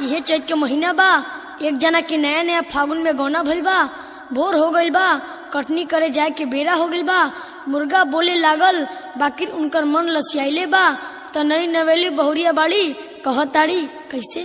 यह चैत के महीना बा। एक जना के नया नया फागुन में गौना भइल बा। भोर हो गइल बा, कटनी करे जाए के बेरा हो गइल बा। मुर्गा बोले लागल, बाकिर उनकर मन लसियाइले बा। त नई नवेली बहुरिया बाड़ी कहताड़ी कैसे।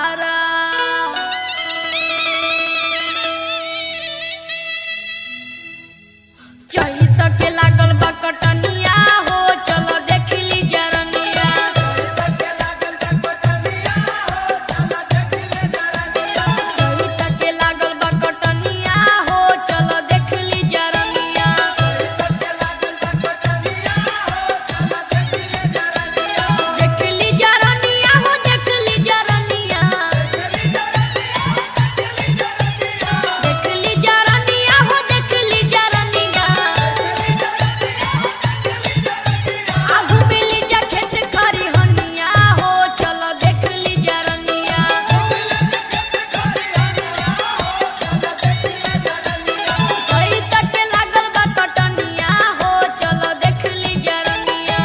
सहारा। चैत के लागल बा कटनिया हो चल देख ली जरनिया। चैत के लागल बा कटनिया हो चल देख ली जरनिया। देख ली जरनिया हो देख ली जरनिया। देख ली जरनिया हो देख ली जरनिया। आगू मिली जा खेत खरी हनिया हो चल देख ली जरनिया। चैत के लागल बा कटनिया हो चल देख ली जरनिया।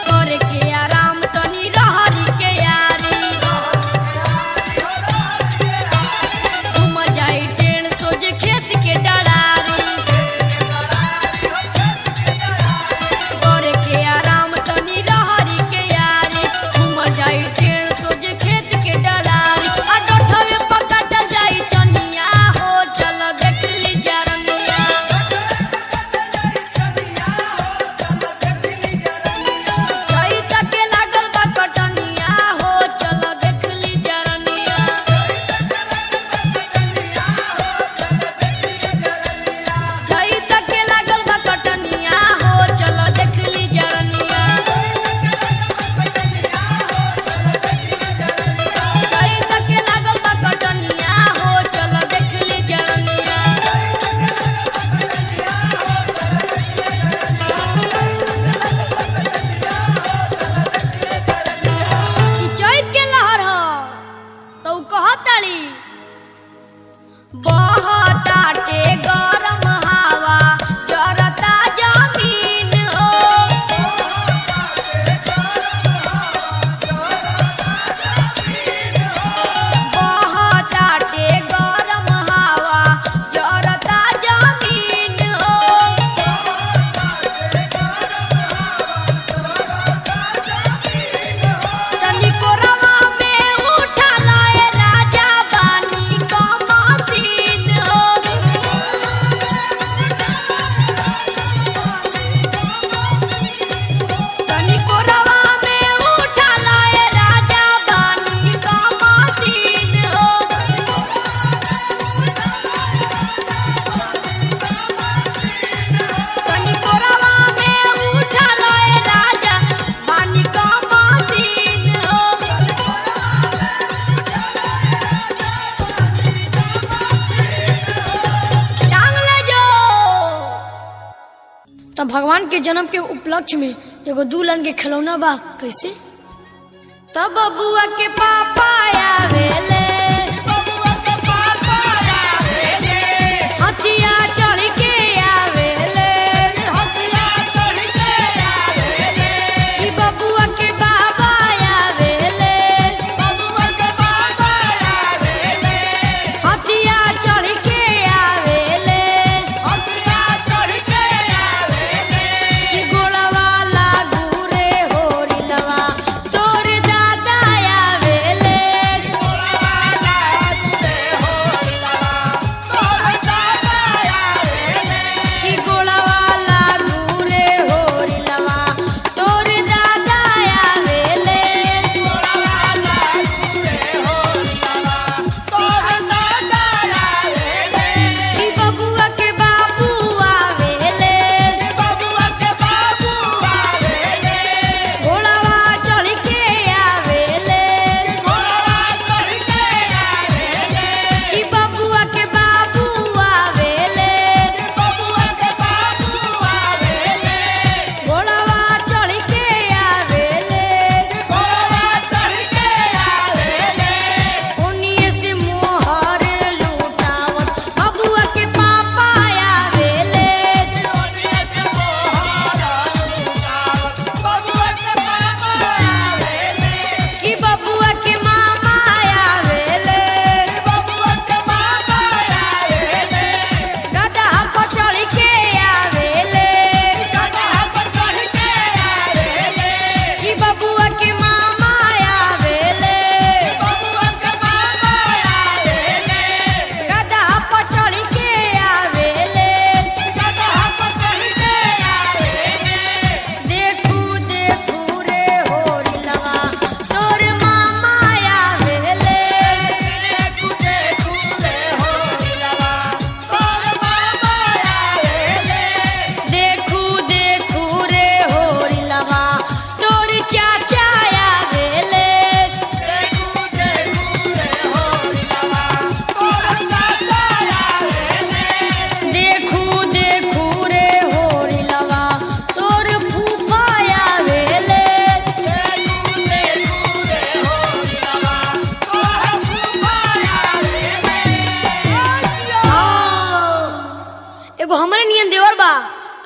करे के आराम तनी रहरी के यारी। घूम जाई टेढ़ सोझ खेत के डरारी। करे के आराम तनी रहरी के यारी। घूम जाई टेढ़ सोझ खेत के डरारी। आ डोठवे पकड़ जाई चनिया हो चल देख ली जरनिया। चैत के लागल बा कटनिया हो चल देख ली जरनिया। चैत के लागल बा कटनिया हो चल देख ली जरनिया। चैत के लागल बा कटनिया हो चल देख ली जरनिया। ई चैत के लहर ह तो कहताली बहताटे गरम हवा जरता जमीन हो। बहताटे गरम हवा जरता जमीन हो। तनी कोरवा में उठा लाए राजा बानी का मसीन हो। तनी कोरवा में उठा लाए राजा बानी का मसीन हो। तनी कोरवा में उठा लाए राजा बानी का मसीन हो। टांग ले जो। तब भगवान के जन्म के उपलक्ष्य में एगो दुल्हन के खिलौना बा कैसे। तब बबुआ के पापा आवेले। हथिया चढ़ के आवेले। कि बबुआ के बाबा आवेले। हथिया चढ़ के आवेले। कि गोड़वा लागू रे होरिलवा तोर दादा आवेले।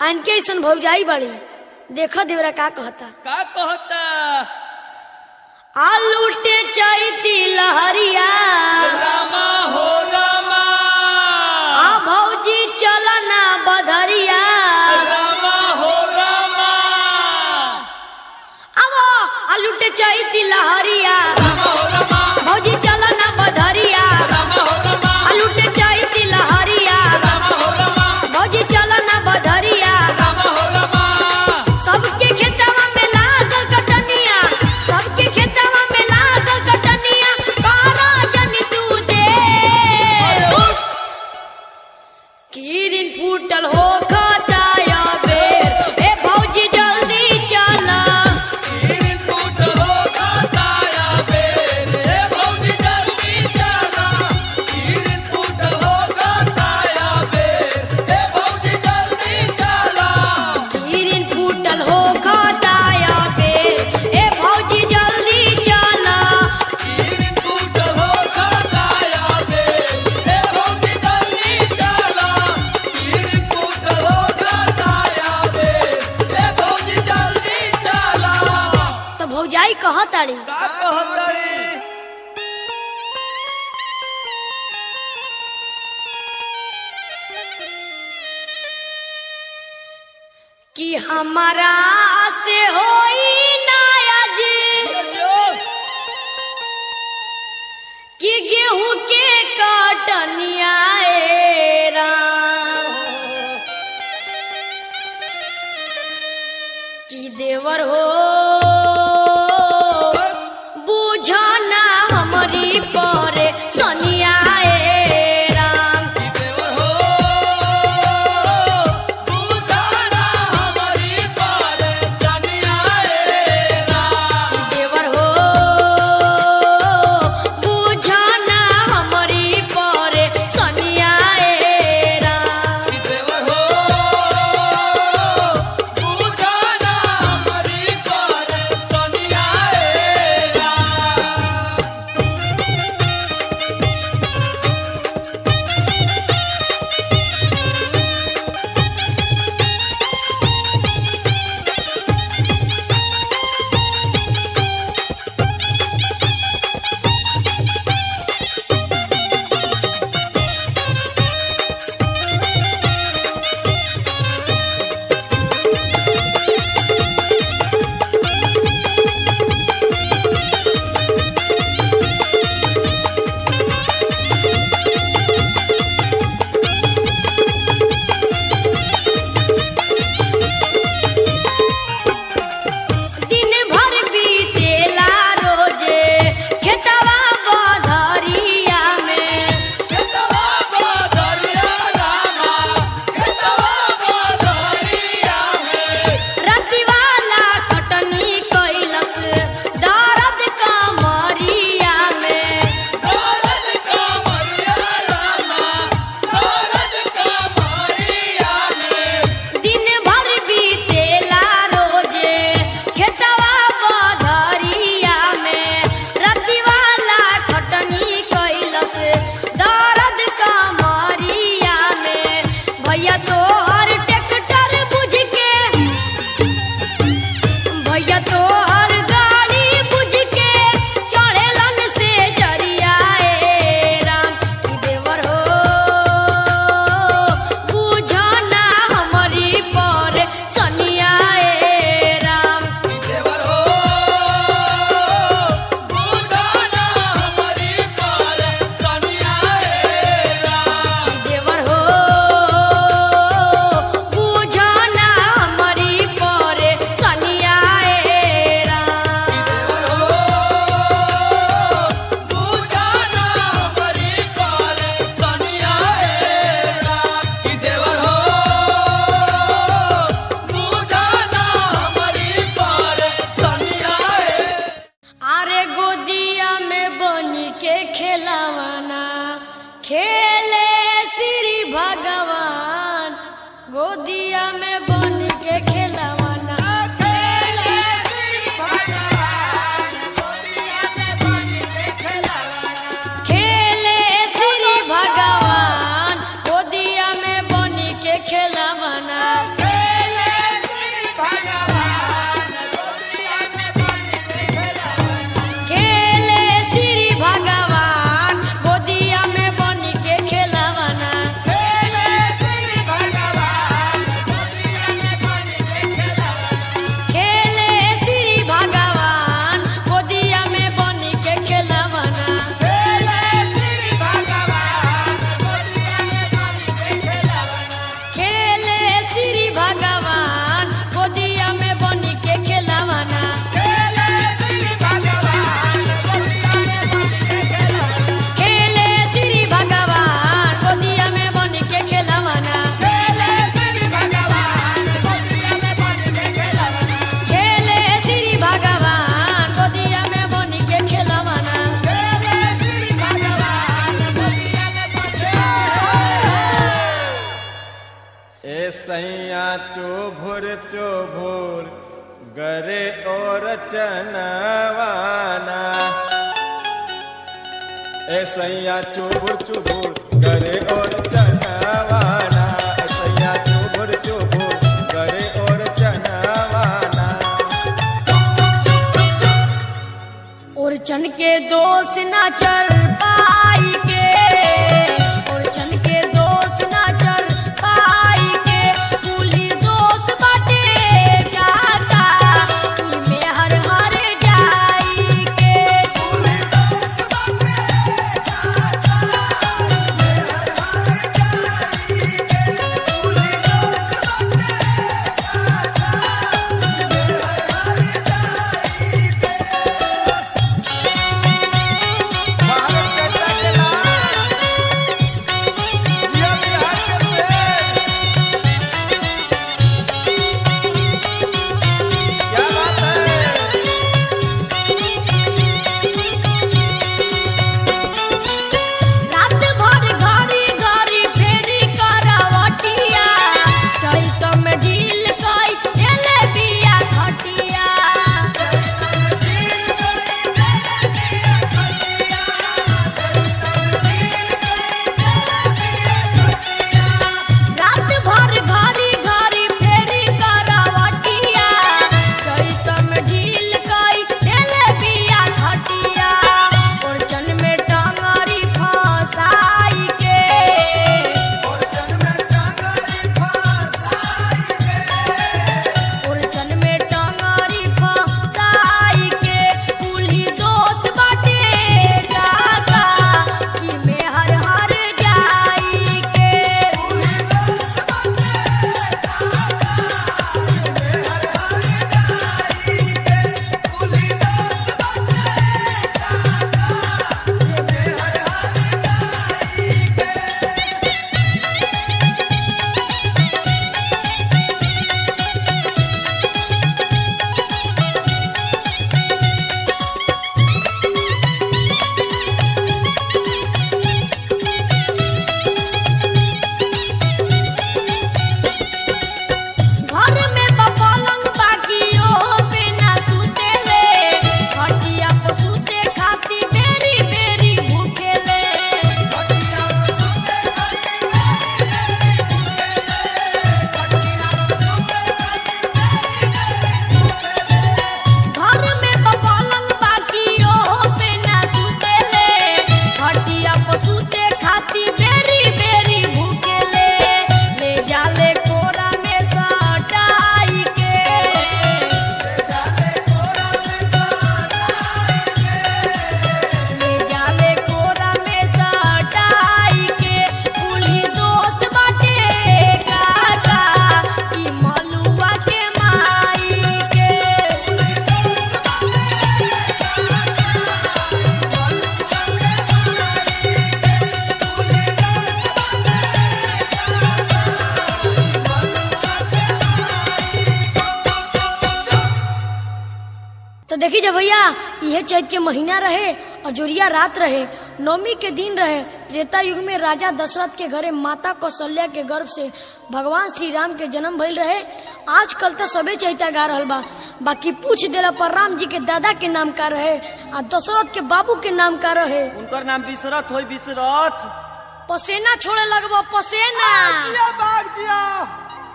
आनके ऐसन भौजाई बड़ी। देखो देवरा का कहता। आलूटे चैती लहरिया रामा हो रामा, आ भौजी चलना बधरिया रामा हो रामा, अब आलूटे चैती लहरिया रामा हो रामा, भौजी चलना बधरिया रामा हो रामा, आलूटे चैती लहरिया रामा हो रामा, भौजी चलना बधरिया रामा हो रामा, सबके खेतवा में लागल कटनिया, सबके खेतवा में लागल कटनिया, कारा जनी तू दे कीरिन फूटल हो खताया बेर, ए भौजी जल्दी चला कीरिन फूट हो खताया बेर, ए भौजी जल्दी चला, कीरिन फूट हो खताया बेर, ए भौजी जल्दी चला, कीरिन फूटल हो खताया बेर, ए भौजी जल्दी चला कीरिन फूट हो खताया बेर, ए भौजी जल्दी चला, कीरिन फूट हो खताया बेर, ए भौजी जल्दी चला। तो भौजाई कहताड़ी का कहताड़ी? कि हमारा से होई नाया जी कि गेहूं के कटनिया ए राम, कि देवर हो बुझना हमारी पर सनिया ए राम, देवर हो बुझाना हमारी परेशानियां रे राम, कि देवर हो बुझना हमारी पर सनिया ए राम, देवर हो बुझाना हमारी परेशानियां रे राम। दिन भर बीतेला रोजे खेतवा बधरिया में, केतवा बदरिया रामा, केतवा बदरिया में, राति वाला खटनी कैलस दर्द कमरिया में, दर्द कमरिया रामा, दर्द कमरिया में, दिन भर बीतेला रोजे खेतवा बधरिया में, राति वाला खटनी कैलस दर्द कमरिया में, भैया तोहर ट्रैक्टर बुझ के, भैया तोहर गाड़ी बुझ के चढ़ेलन से जरिया ए राम, कि देवर हो बुझना हमारी पर सनिया ए राम, देवर हो बुझाना हमारी परेशानियां रे राम, देवर हो बुझना हमारी पर सनिया ए राम, देवर हो बुझाना हमारी परेशानियां रे राम, कि देवर हो बुझाना हमारी परेशानियां रे। अरे गोदिया में बनी के खेलावाना खेले श्री भगवान, गोदिया में बन के खेलावाना खेले श्री भगवान, गोदिया में बन के खेलावाना खेले श्री भगवान, गोदिया में बन के खेलावाना खेले चोभुर चोभुर गरे और चनवाना। ए सैया चोभुर चोभुर गरे और चनवाना। ए सैया चोभुर चोभुर गरे और चनवाना। और चन के दोष ना चल पाई के, और चन के दोष ना चल पाई के, कुली दोष बाटे काका ई में हर हर जाई के। कुली दोष बाटे काका में हर हर जाई के। कुली दोष बाटे काका में हर हर जाई के। भारत का चला जिया बिहार के क्या बात है। रात भर घड़ी घड़ी फेरी करवटिया, चैत में ढील कई देले बिया खटिया। रात भर घड़ी घड़ी फेरी करवटिया, चैत में ढील कई देले बिया खटिया। ओरचन में टंगरी फंसाई के, ओरचन में टंगरी फंसाई के। ओरचन में टंगरी फंसाई के, कुली दोष बाटे काका ई में हर हर जाई के। कुली दोष बाटे काका में हर हर जाई के। कुली दोष बाटे काका में हर हर जाई के। घर में पलंग बाकियो पे ना सुतेले, खटिया पर सुते खाती बेरी बेरी भूखेले। खटिया पे सुते खाती बेरी बेरी भूखेले। खटिया पे सुते खाती बेरी बेरी भूखेले। घर में पलंग बाकियो पे ना सुतेले, खटिया पर सुते खाती बेरी बेरी भूखेले। ले जाले कोरा में सटाई के, ले जाले कोरा में सटाई के। ले जाले कोरा में सटाई के, कुली दोष बाटे काका ई मलुआ के माई के। कुली दोष बाटे काका मलुआ के माई के। कुली दोष बाटे काका मलुआ के माई। तो देखी जब भैया यह चैत के महीना रहे और जोरिया रात रहे, नवमी के दिन रहे। त्रेता युग में राजा दशरथ के घरे माता कौशल्या के गर्भ से भगवान श्री राम के जन्म भइल रहे। आजकल तो सबे चैता गा रहल बा, बाकी पूछ देला पर राम जी के दादा के नाम का रहे आ दशरथ के बाबू के नाम का रहे। उनकर नाम विशरथ होई विशरथ। पसेना छोड़े लगबो पसेना। किया बाग दिया।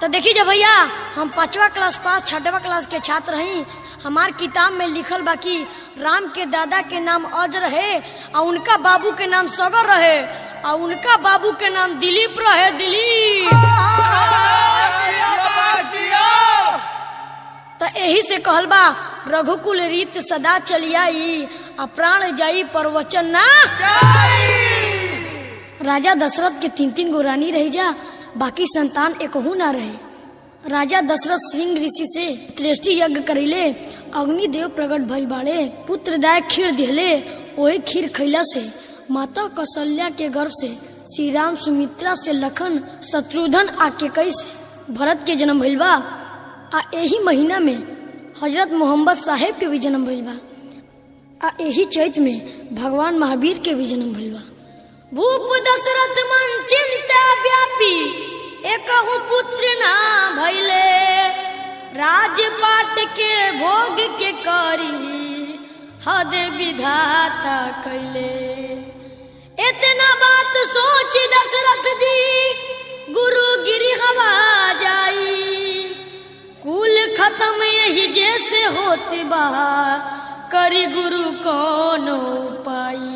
तो देखी जब भैया हम 5वां क्लास पास 6वां क्लास के छात्र हई। हमार किताब में लिखल बाकी राम के दादा के नाम अज रहे और उनका बाबू के नाम सगर रहे और उनका बाबू के नाम दिलीप रहे। दिलीप किया बाग दिया। तो यही से कहल बा रघुकुल रीत सदा चलियाई आ प्राण जाई पर वचन ना। राजा दशरथ के 3 गो रानी रही जा, बाकी संतान एकहू ना रहे। राजा दशरथ सिंह ऋषि से त्रेष्टि यज्ञ करिले, अग्निदेव प्रकट भइल बाड़े, पुत्रदाय खीर दिहले। वही खीर खैला से माता कौशल्या के गर्भ से श्री राम सुमित्रा से लखन शत्रुघ्न आके कैसे भरत के जन्म भइल बा। आ यही महीना में हजरत मोहम्मद साहेब के भी जन्म भइल बा। आ यही चैत में भगवान महावीर के भी जन्म भइल बा। भूप दशरथ मन चिंता व्यापी एकहु पुत्र ना भैले राजपाट के भोग के करी हद विधाता कैले। इतना बात सोच दशरथ जी गुरु गिरी हवा जाई कुल खत्म यही जैसे होती बा करी गुरु कौन उपाई।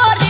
और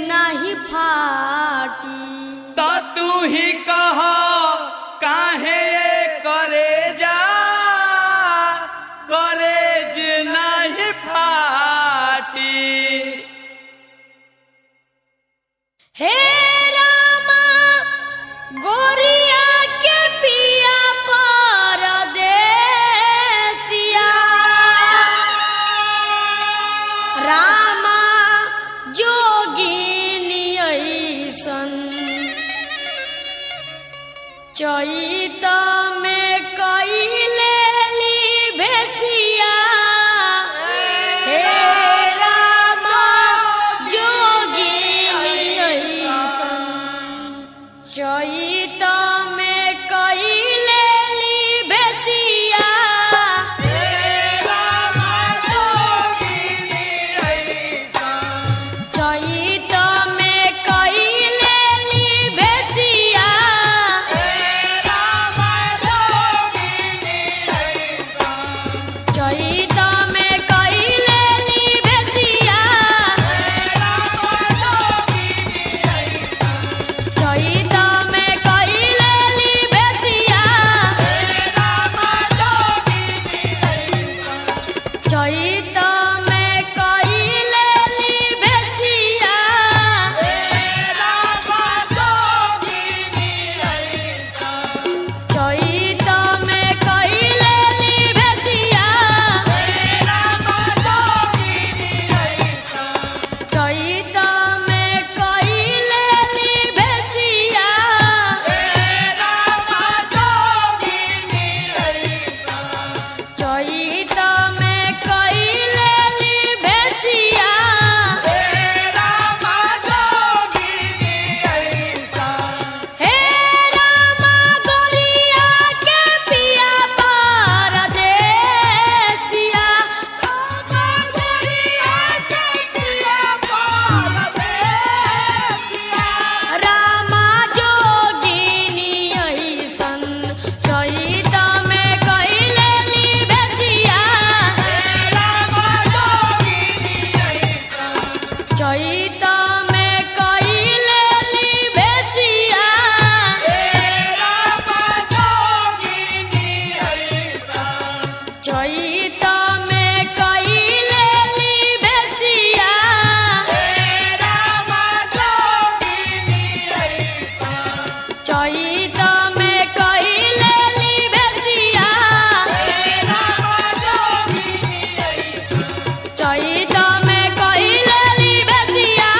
नाही फाटी। तो तू ही कहो काहे करे जा करेज नहीं फाटी। हे रामा गोरिया के पिया परदेसिया रामा जोगिनी ऐसन चैत में कइले ली भेसिया। हे रामा जोगिनी ऐसन चैत में कइले ली भेसिया। चैत में कइले ली भेसिया। चैत में कइले ली भेसिया। चैत में कइले ली भेसिया। चैत में कइले ली भेसिया। चैत में कइले ली भेसिया। चैत में कइले ली भेसिया। चैत में कइले ली भेसिया। हे रामा गोरिया के पिया परदेसिया। रामा जोगिनी ऐसन चैत में कइले ली भेसिया। चैत में कइले ली भेसिया। चैत में कइले ली भेसिया। चैत में कइले ली भेसिया। चैत में कइले ली भेसिया।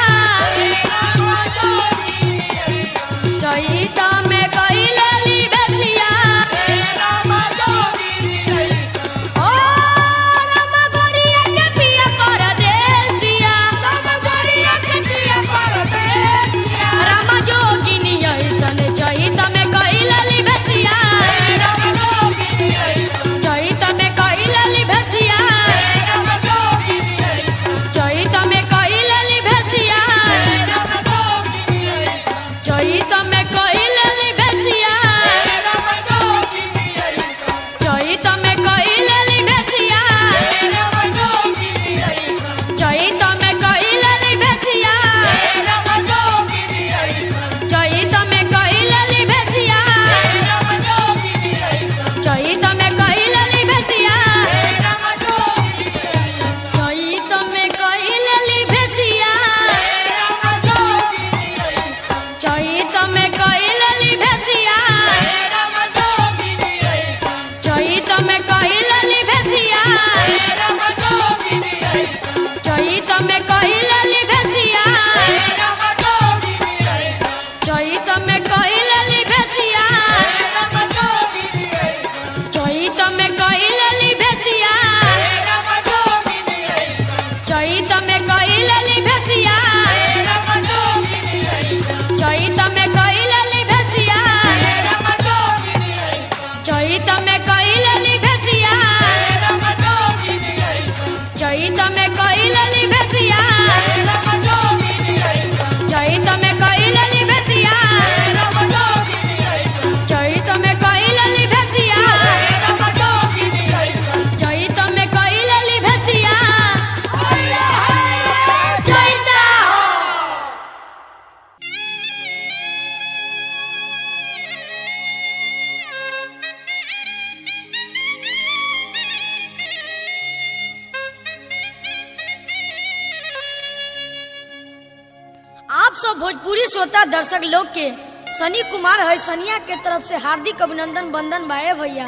सब भोजपुरी श्रोता दर्शक लोग के सनी कुमार है सनिया के तरफ से हार्दिक अभिनंदन बंदन बाए भैया।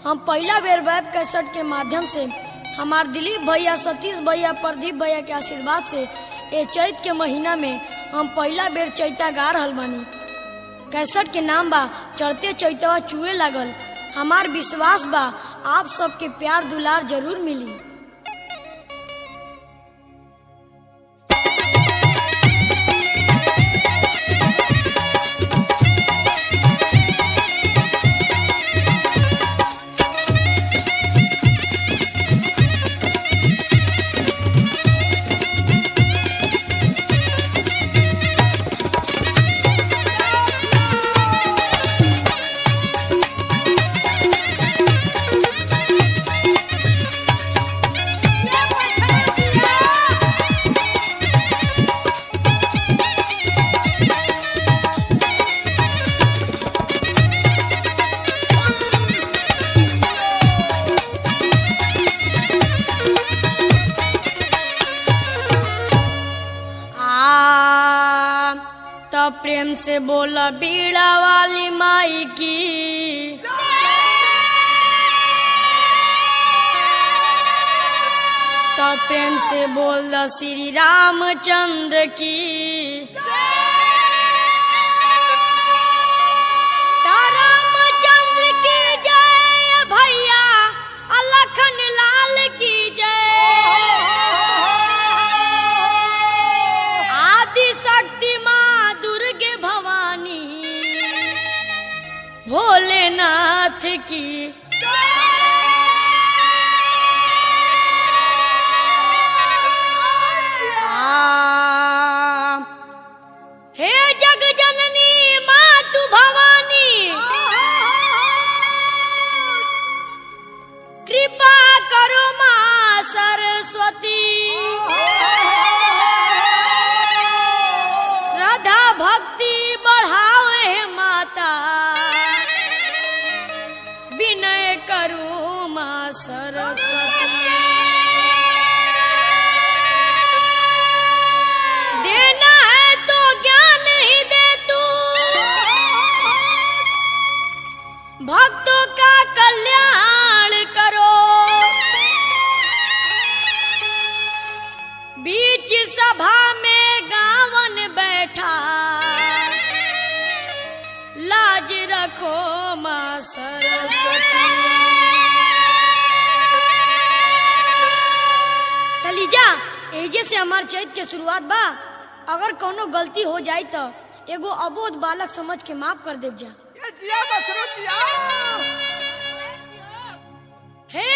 हम पहला बेर वेब कैसेट के माध्यम से हमार दिलीप भैया, सतीश भैया, प्रदीप भैया के आशीर्वाद से ए चैत के महीना में हम पहला बेर चैता गा रहल बानी। कैसेट के नाम बा चढ़ते चैतवा चुए लागल। हमार विश्वास बा आप सबके प्यार दुलार जरूर मिली। प्रेम से बोला बीड़ा वाली माई की, तो प्रेम से बोल द श्री रामचंद्र की। तो रामचंद्र की जय भैया, लखन लाल की जय। आदि शक्ति माँ दुर्गे भवानी, भोलेनाथ की। हे जग जननी माँ तू भवानी, कृपा करो माँ सरस्वती। श्रद्धा भक्ति बढ़ाओ हे माता, विनय करो माँ सरस्वती। देना है तो ज्ञान ही दे तू, भक्तों का कल्याण करो। बीच सभा में गावन बैठा, लाज रखो माँ सरस्वती। तलीजा एजे से हमार चैत के शुरुआत बा। अगर कोनो गलती हो जाए तो एगो अबोध बालक समझ के माफ कर देव जा। ये जिया बचरो जिया। हे